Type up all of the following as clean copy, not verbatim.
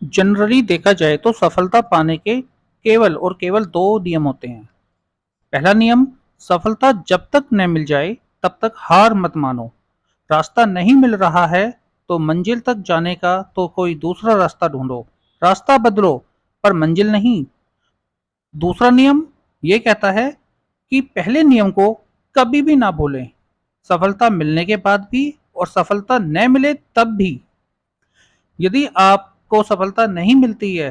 Generally देखा जाए तो सफलता पाने के केवल और केवल दो नियम होते हैं। पहला नियम, सफलता जब तक न मिल जाए तब तक हार मत मानो। रास्ता नहीं मिल रहा है तो मंजिल तक जाने का तो कोई दूसरा रास्ता ढूंढो। रास्ता बदलो पर मंजिल नहीं। दूसरा नियम ये कहता है कि पहले नियम को कभी भी ना भूलें। सफलता मिलने के बाद भी और सफलता न मिले तब भी। यदि आपको सफलता नहीं मिलती है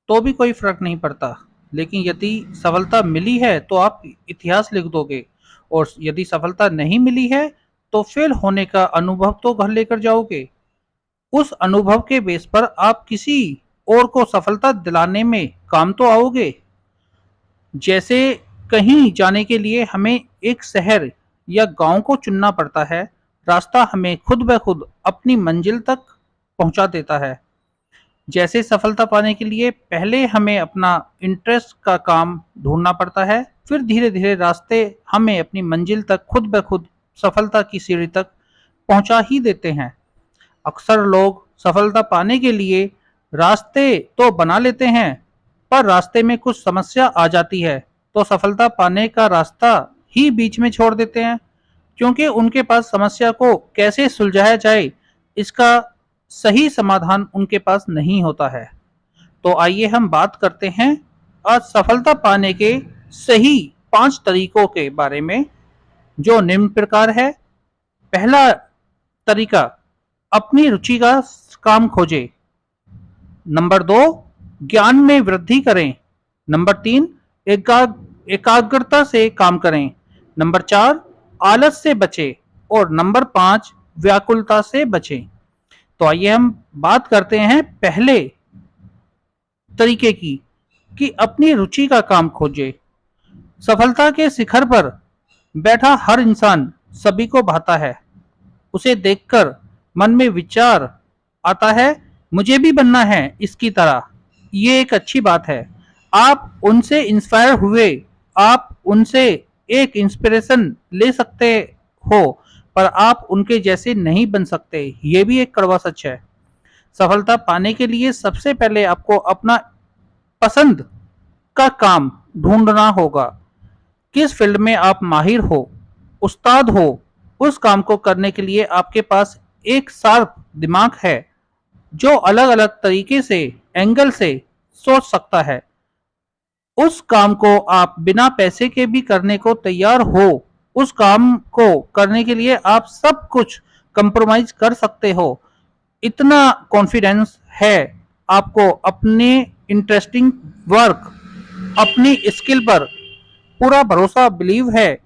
तो भी कोई फर्क नहीं पड़ता, लेकिन यदि सफलता मिली है तो आप इतिहास लिख दोगे, और यदि सफलता नहीं मिली है तो फेल होने का अनुभव तो घर लेकर जाओगे। उस अनुभव के बेस पर आप किसी और को सफलता दिलाने में काम तो आओगे। जैसे कहीं जाने के लिए हमें एक शहर या गांव को चुनना पड़ता है, रास्ता हमें खुद ब खुद अपनी मंजिल तक पहुंचा देता है। जैसे सफलता पाने के लिए पहले हमें अपना इंटरेस्ट का काम ढूंढना पड़ता है, फिर धीरे धीरे रास्ते हमें अपनी मंजिल तक खुद ब खुद सफलता की सीढ़ी तक पहुंचा ही देते हैं। अक्सर लोग सफलता पाने के लिए रास्ते तो बना लेते हैं, पर रास्ते में कुछ समस्या आ जाती है तो सफलता पाने का रास्ता ही बीच में छोड़ देते हैं, क्योंकि उनके पास समस्या को कैसे सुलझाया जाए इसका सही समाधान उनके पास नहीं होता है। तो आइए हम बात करते हैं आज सफलता पाने के सही 5 तरीकों के बारे में, जो निम्न प्रकार है। पहला तरीका, अपनी रुचि का काम खोजें। नंबर 2, ज्ञान में वृद्धि करें। नंबर 3, एकाग्रता से काम करें। नंबर 4, आलस से बचें। और नंबर 5, व्याकुलता से बचें। तो आइए हम बात करते हैं पहले तरीके की, कि अपनी रुचि का काम खोजे। सफलता के शिखर पर बैठा हर इंसान सभी को भाता है। उसे देखकर मन में विचार आता है, मुझे भी बनना है इसकी तरह। ये एक अच्छी बात है। आप उनसे इंस्पायर हुए, आप उनसे एक इंस्पिरेशन ले सकते हो, पर आप उनके जैसे नहीं बन सकते। ये भी एक कड़वा सच है। सफलता पाने के लिए सबसे पहले आपको अपना पसंद का काम ढूंढना होगा। किस फील्ड में आप माहिर हो, उस्ताद हो, उस काम को करने के लिए आपके पास एक शार्प दिमाग है जो अलग अलग तरीके से, एंगल से सोच सकता है। उस काम को आप बिना पैसे के भी करने को तैयार हो। उस काम को करने के लिए आप सब कुछ कंप्रोमाइज कर सकते हो। इतना कॉन्फिडेंस है आपको अपने इंटरेस्टिंग वर्क, अपनी स्किल पर पूरा भरोसा, बिलीव है,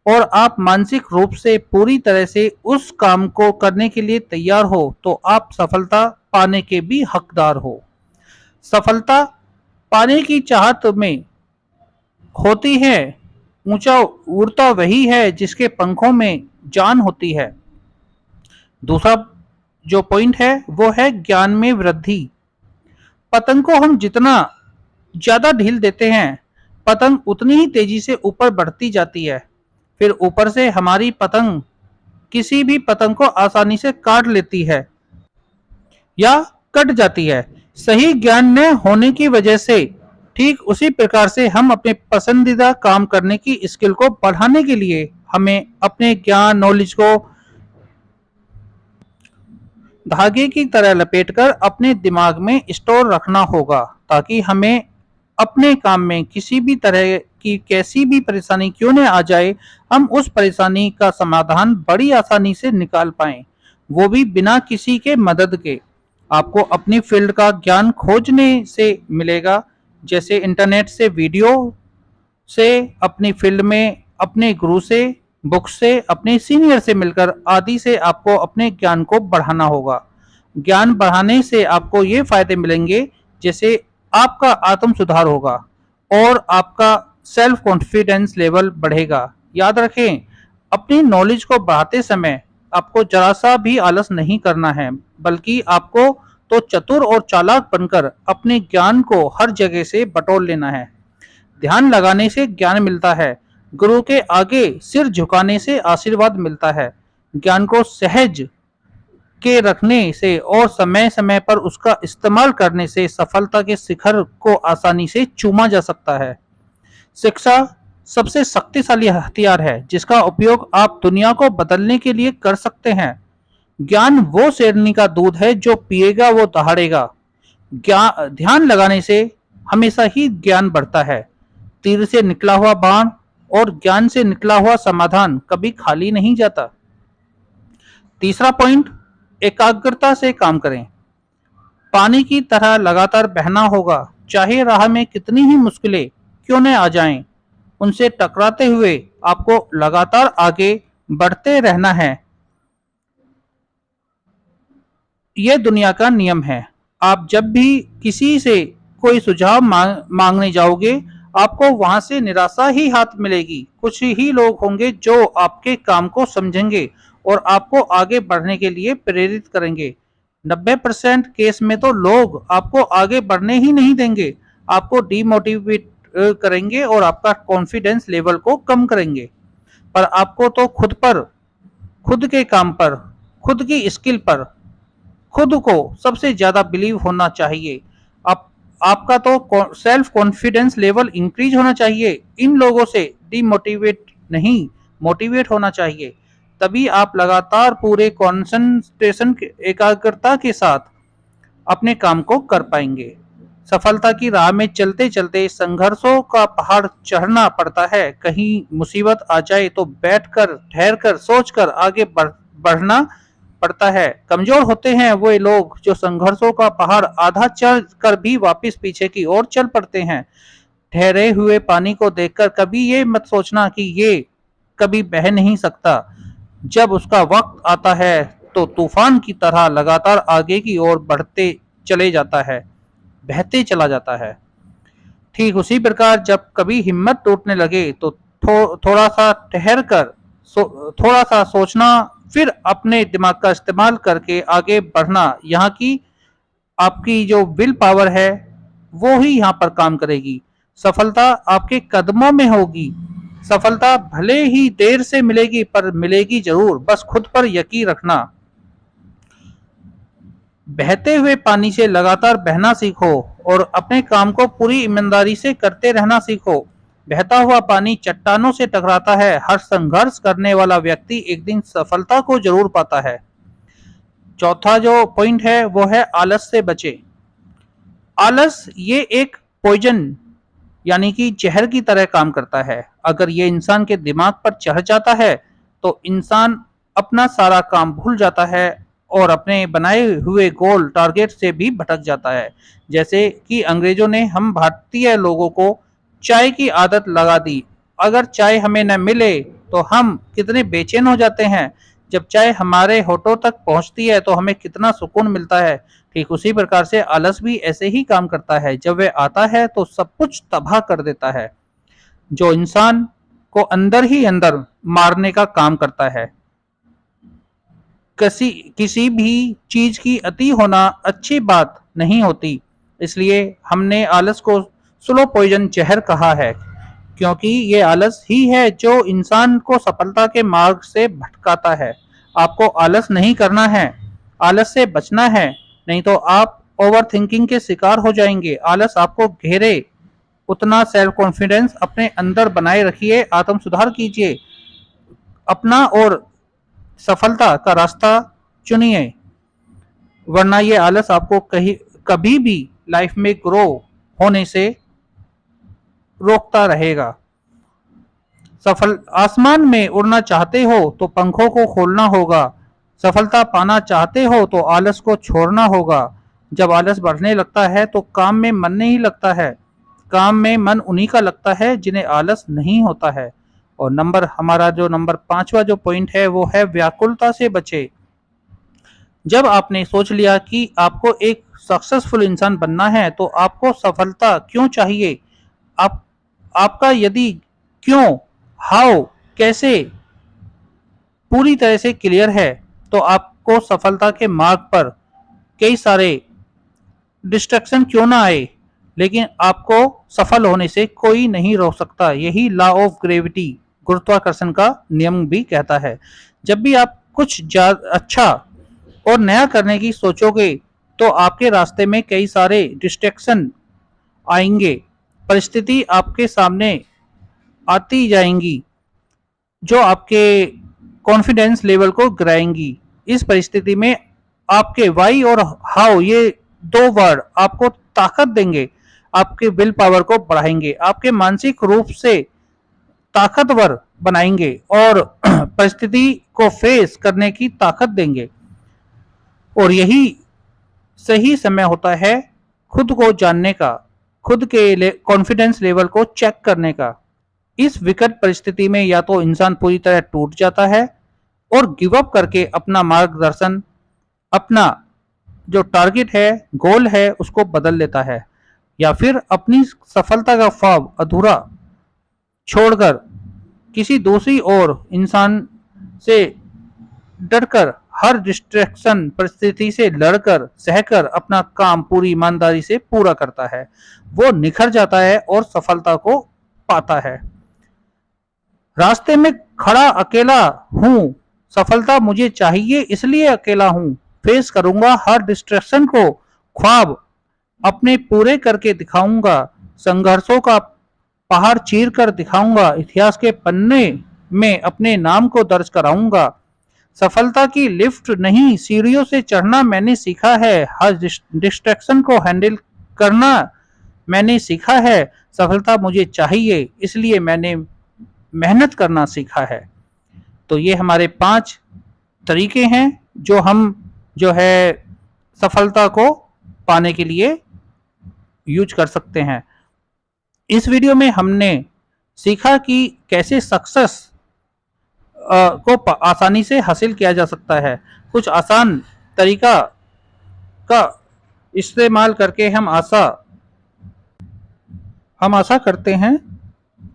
और आप मानसिक रूप से पूरी तरह से उस काम को करने के लिए तैयार हो, तो आप सफलता पाने के भी हकदार हो। सफलता पाने की चाहत में होती है ऊंचा उड़ता वही है जिसके पंखों में जान होती है। दूसरा जो पॉइंट है वो है ज्ञान में वृद्धि। पतंग को हम जितना ज्यादा ढील देते हैं, पतंग उतनी ही तेजी से ऊपर बढ़ती जाती है। फिर ऊपर से हमारी पतंग किसी भी पतंग को आसानी से काट लेती है या कट जाती है। सही ज्ञान न होने की वजह से ठीक उसी प्रकार से हम अपने पसंदीदा काम करने की स्किल को बढ़ाने के लिए हमें अपने ज्ञान, नॉलेज को धागे की तरह लपेटकर अपने दिमाग में स्टोर रखना होगा, ताकि हमें अपने काम में किसी भी तरह की कैसी भी परेशानी क्यों न आ जाए, हम उस परेशानी का समाधान बड़ी आसानी से निकाल पाएं, वो भी बिना किसी के मदद के। आपको अपनी फील्ड का ज्ञान खोजने से मिलेगा, जैसे इंटरनेट से, वीडियो से, अपनी फील्ड में अपने गुरु से, बुक से, अपने सीनियर से मिलकर आदि से आपको अपने ज्ञान को बढ़ाना होगा। ज्ञान बढ़ाने से आपको ये फायदे मिलेंगे, जैसे आपका आत्म सुधार होगा और आपका सेल्फ कॉन्फिडेंस लेवल बढ़ेगा। याद रखें, अपनी नॉलेज को बढ़ाते समय आपको जरा सा भी आलस नहीं करना है, बल्कि आपको तो चतुर और चालाक बनकर अपने ज्ञान को हर जगह से बटोर लेना है। ध्यान लगाने से ज्ञान मिलता है, गुरु के आगे सिर झुकाने से आशीर्वाद मिलता है। ज्ञान को सहज के रखने से और समय समय पर उसका इस्तेमाल करने से सफलता के शिखर को आसानी से चूमा जा सकता है। शिक्षा सबसे शक्तिशाली हथियार है जिसका उपयोग आप दुनिया को बदलने के लिए कर सकते हैं। ज्ञान वो शेरनी का दूध है जो पिएगा वो दहाड़ेगा। ध्यान लगाने से हमेशा ही ज्ञान बढ़ता है। तीर से निकला हुआ बाण और ज्ञान से निकला हुआ समाधान कभी खाली नहीं जाता। तीसरा पॉइंट, एकाग्रता से काम करें। पानी की तरह लगातार बहना होगा, चाहे राह में कितनी ही मुश्किलें क्यों न आ जाएं, उनसे टकराते हुए आपको लगातार आगे बढ़ते रहना है। यह दुनिया का नियम है। आप जब भी किसी से कोई सुझाव मांगने जाओगे, आपको वहां से निराशा ही हाथ मिलेगी। कुछ ही लोग होंगे जो आपके काम को समझेंगे और आपको आगे बढ़ने के लिए प्रेरित करेंगे। 90% केस में तो लोग आपको आगे बढ़ने ही नहीं देंगे, आपको डीमोटिवेट करेंगे और आपका कॉन्फिडेंस लेवल को कम करेंगे। पर आपको तो खुद के काम पर, खुद की स्किल पर, खुद को सबसे ज्यादा बिलीव होना चाहिए। आप आपका तो सेल्फ कॉन्फिडेंस लेवल इंक्रीज होना चाहिए। इन लोगों से डिमोटिवेट नहीं, मोटिवेट होना चाहिए। तभी आप लगातार पूरे कंसंट्रेशन, एकाग्रता के साथ अपने काम को कर पाएंगे। सफलता की राह में चलते चलते संघर्षों का पहाड़ चढ़ना पड़ता है। कहीं मुसीबत आ जाए तो बैठकर, ठहरकर, सोचकर आगे बढ़ना पड़ता है। कमजोर होते हैं वो लोग जो संघर्षों का पहाड़ आधा चढ़ कर भी वापस पीछे की ओर चल पड़ते हैं। ठहरे हुए पानी को देखकर कभी ये मत सोचना कि ये कभी बह नहीं सकता। जब उसका वक्त आता है तो तूफान की तरह लगातार आगे की ओर बढ़ते चले जाता है, बहते चला जाता है। ठीक उसी प्रकार जब कभी हिम्मत टूटने लगे तो थोड़ा सा ठहर कर, थोड़ा सा सोचना, फिर अपने दिमाग का इस्तेमाल करके आगे बढ़ना। यहाँ की आपकी जो विल पावर है वो ही यहाँ पर काम करेगी। सफलता आपके कदमों में होगी। सफलता भले ही देर से मिलेगी पर मिलेगी जरूर, बस खुद पर यकीन रखना। बहते हुए पानी से लगातार बहना सीखो और अपने काम को पूरी ईमानदारी से करते रहना सीखो। बहता हुआ पानी चट्टानों से टकराता है। हर संघर्ष करने वाला व्यक्ति एक दिन सफलता को जरूर पाता है। चौथा जो पॉइंट है वो है आलस से बचे। आलस ये एक पॉइजन यानी कि जहर की तरह काम करता है। अगर ये इंसान के दिमाग पर चढ़ जाता है तो इंसान अपना सारा काम भूल जाता है और अपने बनाए हुए गोल टारगेट से भी भटक जाता है। जैसे कि अंग्रेजों ने हम भारतीय लोगों को चाय की आदत लगा दी। अगर चाय हमें न मिले तो हम कितने बेचैन हो जाते हैं। जब चाय हमारे होठों तक पहुंचती है तो हमें कितना सुकून मिलता है। ठीक उसी प्रकार से आलस भी ऐसे ही काम करता है। जब वह आता है तो सब कुछ तबाह कर देता है, जो इंसान को अंदर ही अंदर मारने का काम करता है। किसी भी चीज की अति होना अच्छी बात नहीं होती। इसलिए हमने आलस को स्लो पॉइजन जहर कहा है, क्योंकि ये आलस ही है जो इंसान को सफलता के मार्ग से भटकाता है। आपको आलस नहीं करना है, आलस से बचना है, नहीं तो आप ओवर थिंकिंग के शिकार हो जाएंगे। आलस आपको घेरे, उतना सेल्फ कॉन्फिडेंस अपने अंदर बनाए रखिए, आत्म सुधार कीजिए अपना और सफलता का रास्ता चुनिए, वरना ये आलस आपको कभी भी लाइफ में ग्रो होने से रोकता रहेगा। सफल आसमान में उड़ना चाहते हो तो पंखों को खोलना होगा। सफलता पाना चाहते हो तो आलस को छोड़ना होगा। जब आलस बढ़ने लगता है तो काम में मन नहीं लगता है। काम में मन उन्हीं का लगता है जिन्हें आलस नहीं होता है। और हमारा जो नंबर 5वां जो पॉइंट है वो है व्याकुलता से बचे। जब आपने सोच लिया कि आपको एक सक्सेसफुल इंसान बनना है तो आपको सफलता क्यों चाहिए, आपका यदि क्यों, हाउ, कैसे पूरी तरह से क्लियर है तो आपको सफलता के मार्ग पर कई सारे डिस्ट्रैक्शन क्यों ना आए, लेकिन आपको सफल होने से कोई नहीं रोक सकता। यही लॉ ऑफ ग्रेविटी, गुरुत्वाकर्षण का नियम भी कहता है। जब भी आप कुछ अच्छा और नया करने की सोचोगे तो आपके रास्ते में कई सारे डिस्ट्रैक्शन आएंगे, परिस्थिति आपके सामने आती जाएंगी जो आपके कॉन्फिडेंस लेवल को गिराएंगी। इस परिस्थिति में आपके वाई और हाउ, ये दो वर्ड आपको ताकत देंगे, आपके विल पावर को बढ़ाएंगे, आपके मानसिक रूप से ताकतवर बनाएंगे और परिस्थिति को फेस करने की ताकत देंगे। और यही सही समय होता है खुद को जानने का, खुद के कॉन्फिडेंस लेवल को चेक करने का। इस विकट परिस्थिति में या तो इंसान पूरी तरह टूट जाता है और गिव अप करके अपना मार्गदर्शन, अपना जो टारगेट है, गोल है, उसको बदल लेता है, या फिर अपनी सफलता का ख्वाब अधूरा छोड़कर किसी दूसरी ओर इंसान से डरकर, हर डिस्ट्रैक्शन परिस्थिति से लड़कर, सहकर अपना काम पूरी ईमानदारी से पूरा करता है। वो निखर जाता है और सफलता को पाता है। रास्ते में खड़ा अकेला हूँ, सफलता मुझे चाहिए इसलिए अकेला हूँ, फेस करूंगा हर डिस्ट्रैक्शन को, ख्वाब अपने पूरे करके दिखाऊंगा, संघर्षों का पहाड़ चीर कर दिखाऊंगा, इतिहास के पन्ने में अपने नाम को दर्ज कराऊंगा। सफलता की लिफ्ट नहीं, सीढ़ियों से चढ़ना मैंने सीखा है, हर डिस्ट्रैक्शन को हैंडल करना मैंने सीखा है। सफलता मुझे चाहिए इसलिए मैंने मेहनत करना सीखा है। तो ये हमारे 5 तरीके हैं जो हम जो है सफलता को पाने के लिए यूज कर सकते हैं। इस वीडियो में हमने सीखा कि कैसे सक्सेस को आसानी से हासिल किया जा सकता है। कुछ आसान तरीका का इस्तेमाल करके हम आशा करते हैं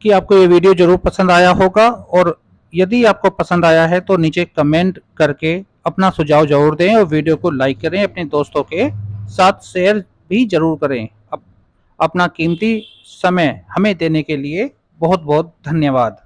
कि आपको ये वीडियो जरूर पसंद आया होगा, और यदि आपको पसंद आया है तो नीचे कमेंट करके अपना सुझाव जरूर दें और वीडियो को लाइक करें, अपने दोस्तों के साथ शेयर भी जरूर करें। अपना कीमती समय हमें देने के लिए बहुत बहुत धन्यवाद।